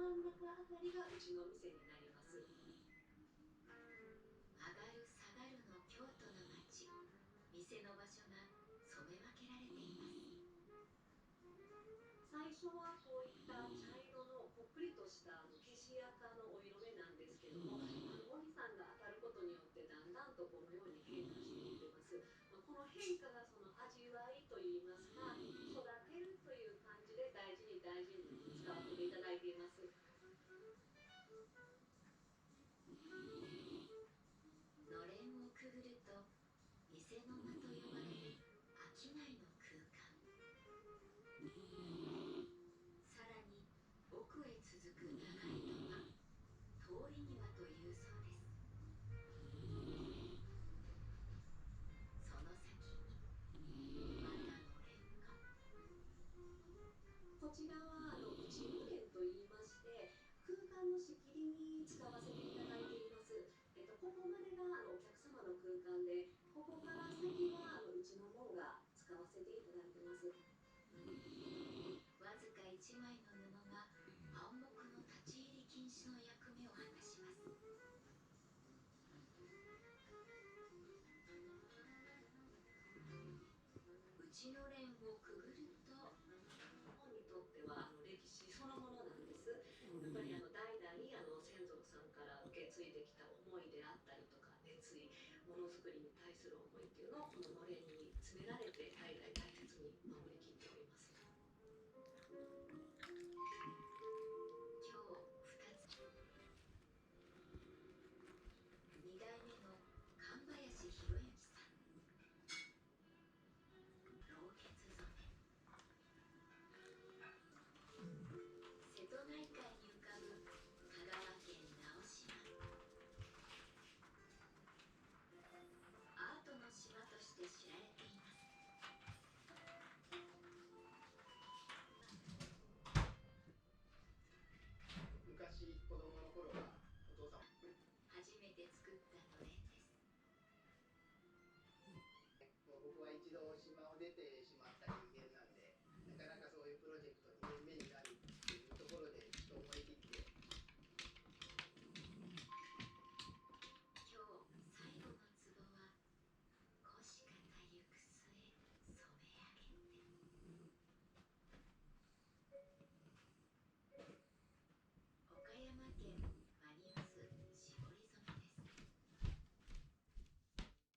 真ん中あたりがうちの店になります。上がる下がるの京都の街、店の場所が染め分けられています。最初はこういった茶色のこっくりとした消し赤のお色目なんですけども、お日さんが当たることによってだんだんとこのように変化していってます。この変化がその味わいといいますか、育てるという感じで大事に大事に使わせていただいています。のれんをくぐると店の間と呼ばれる商いの空間、さらに奥へ続く長い土間、通り庭というそうです。その先にまたのれんが。こちらは内のれんといいまして、空間の仕切りに使わせていただいています。ここまでがお客様の空間で、ここから先はうちの門が使わせていただいてます。わずか1枚の布が暗黙の立ち入り禁止の役目を果たします。内のれんをくぐると、本にとっては歴史そのものなんです。やっぱり代々先祖さんから受け継いできた思いであったりとか熱意、ものづくりに対する思いっていうのをこののれんに詰められ